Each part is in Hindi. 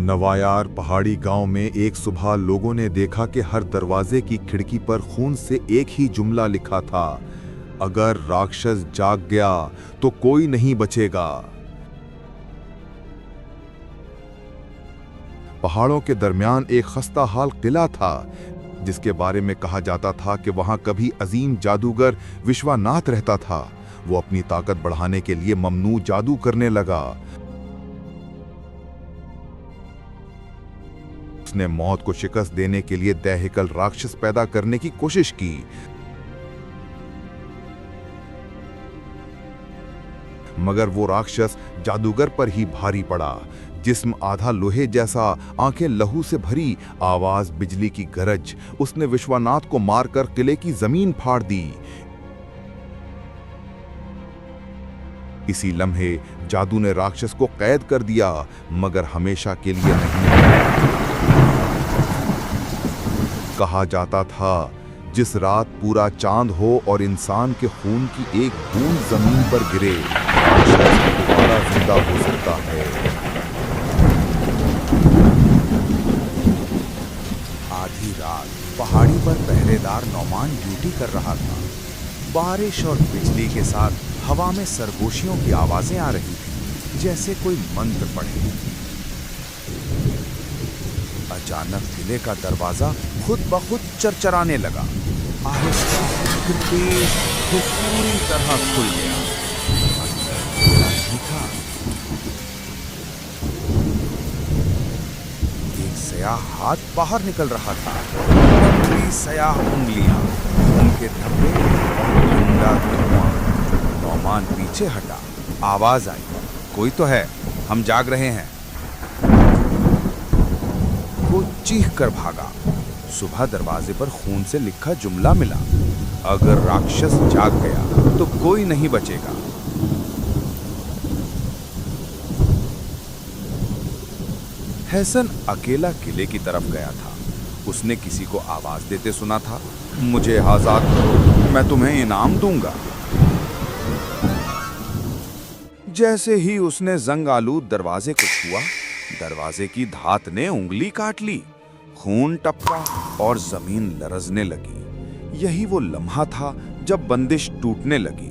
नवायार पहाड़ी गांव में एक सुबह लोगों ने देखा कि हर दरवाजे की खिड़की पर खून से एक ही जुमला लिखा था, अगर राक्षस जाग गया तो कोई नहीं बचेगा। पहाड़ों के दरमियान एक खस्ता हाल किला था, जिसके बारे में कहा जाता था कि वहां कभी अजीम जादूगर विश्वनाथ रहता था। वो अपनी ताकत बढ़ाने के लिए ममनू जादू करने लगा। उसने मौत को शिकस्त देने के लिए दैहिकल राक्षस पैदा करने की कोशिश की। मगर वो राक्षस जादूगर पर ही भारी पड़ा। जिस्म आधा लोहे जैसा, आंखें लहू से भरी, आवाज बिजली की गरज। उसने विश्वनाथ को मारकर किले की जमीन फाड़ दी। इसी लम्हे जादू ने राक्षस को कैद कर दिया, मगर हमेशा के लिए नहीं। कहा जाता था, जिस रात पूरा चांद हो और इंसान के खून की एक बूंद जमीन पर गिरे, राक्षस दोबारा जिंदा हो सकता है। आधी रात पहाड़ी पर पहरेदार नौमान ड्यूटी कर रहा था। बारिश और बिजली के साथ हवा में सरगोशियों की आवाजें आ रही थी, जैसे कोई मंत्र पढ़े। अचानक किले का दरवाजा खुद ब खुद चरचराने लगा। आहिस्ता फिर तेज, वो पूरी तरह खुल गया। अंदर कोई नहीं था। एक सयाह हाथ बाहर निकल रहा था। लंबी सयाह उंगलियां, उनके धब्बे और ठंडा धुआं। नौमान पीछे हटा। आवाज आई, कोई तो है, हम जाग रहे हैं। वो चीख कर भागा। सुबह दरवाजे पर खून से लिखा जुमला मिला, अगर राक्षस जाग गया तो कोई नहीं बचेगा। हसन अकेला किले की तरफ गया था। उसने किसी को आवाज देते सुना था, मुझे आजाद करो, मैं तुम्हें इनाम दूंगा। जैसे ही उसने जंग आलूद दरवाजे को छुआ, दरवाजे की धात ने उंगली काट ली। खून टपका और जमीन लरजने लगी। यही वो लम्हा था जब बंदिश टूटने लगी।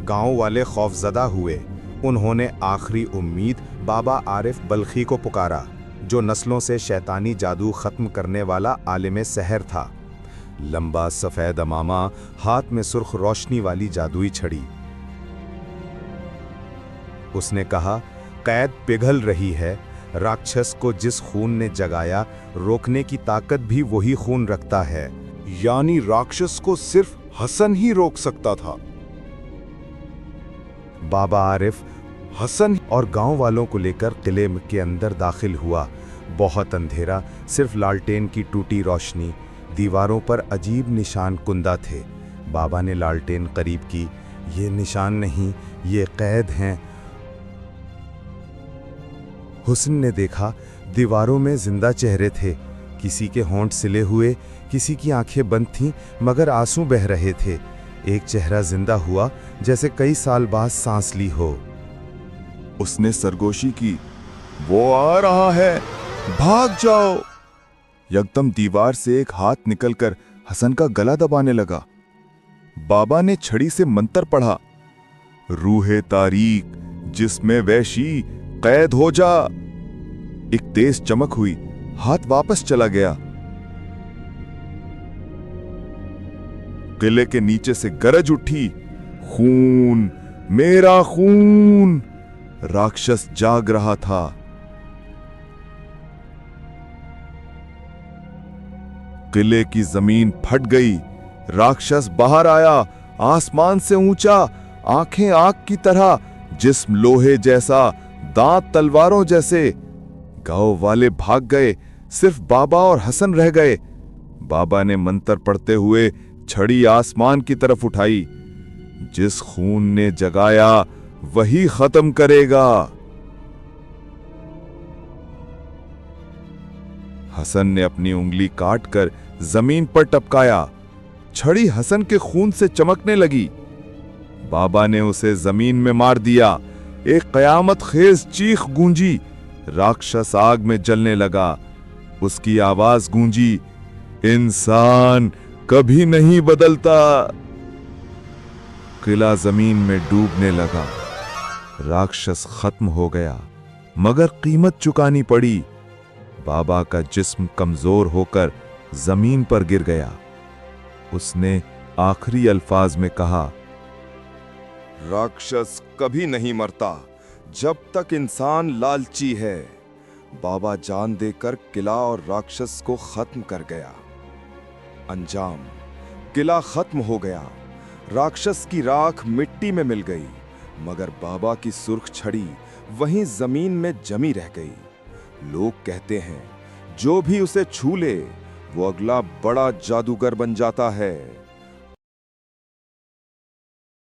गांव वाले खौफजदा हुए। उन्होंने आखिरी उम्मीद बाबा आरिफ बल्खी को पुकारा, जो नस्लों से शैतानी जादू खत्म करने वाला आलिम सहर था। लंबा सफेद अमामा, हाथ में सुर्ख रोशनी वाली जादुई छड़ी। उसने कहा, कैद पिघल रही है। राक्षस को जिस खून ने जगाया, रोकने की ताकत भी वही खून रखता है। यानी राक्षस को सिर्फ हसन ही रोक सकता था। बाबा आरिफ हसन और गांव वालों को लेकर किले के अंदर दाखिल हुआ। बहुत अंधेरा, सिर्फ लालटेन की टूटी रोशनी। दीवारों पर अजीब निशान कुंदा थे। बाबा ने लालटेन करीब की। ये निशान नहीं, ये कैद हैं। हुस्न ने देखा, दीवारों में जिंदा चेहरे थे। किसी के होंठ सिले हुए, किसी की आंखें बंद थीं, मगर आंसू बह रहे थे। एक चेहरा जिंदा हुआ, जैसे कई साल बाद सांस ली हो। उसने सरगोशी की, वो आ रहा है, भाग जाओ। यकदम दीवार से एक हाथ निकलकर हसन का गला दबाने लगा। बाबा ने छड़ी से मंत्र पढ़ा, रूहे तारीक, जिसमें वैशी, कैद हो जा। एक तेज चमक हुई, हाथ वापस चला गया। किले के नीचे से गरज उठी, खून, मेरा खून। राक्षस जाग रहा था। किले की जमीन फट गई। राक्षस बाहर आया, आसमान से ऊंचा, आंखें आग की तरह, जिस्म लोहे जैसा, दांत तलवारों जैसे। गांव वाले भाग गए, सिर्फ बाबा और हसन रह गए। बाबा ने मंत्र पढ़ते हुए छड़ी आसमान की तरफ उठाई, जिस खून ने जगाया वही खत्म करेगा। हसन ने अपनी उंगली काटकर जमीन पर टपकाया। छड़ी हसन के खून से चमकने लगी। बाबा ने उसे जमीन में मार दिया। एक कयामत खेज चीख गूंजी। राक्षस आग में जलने लगा। उसकी आवाज गूंजी, इंसान कभी नहीं बदलता। किला जमीन में डूबने लगा। राक्षस खत्म हो गया, मगर कीमत चुकानी पड़ी। बाबा का जिस्म कमजोर होकर जमीन पर गिर गया। उसने आखिरी अल्फाज में कहा, राक्षस कभी नहीं मरता जब तक इंसान लालची है। बाबा जान देकर किला और राक्षस को खत्म कर गया। अंजाम, किला खत्म हो गया। राक्षस की राख मिट्टी में मिल गई, मगर बाबा की सुर्ख छड़ी वहीं जमीन में जमी रह गई। लोग कहते हैं जो भी उसे छू ले वो अगला बड़ा जादूगर बन जाता है।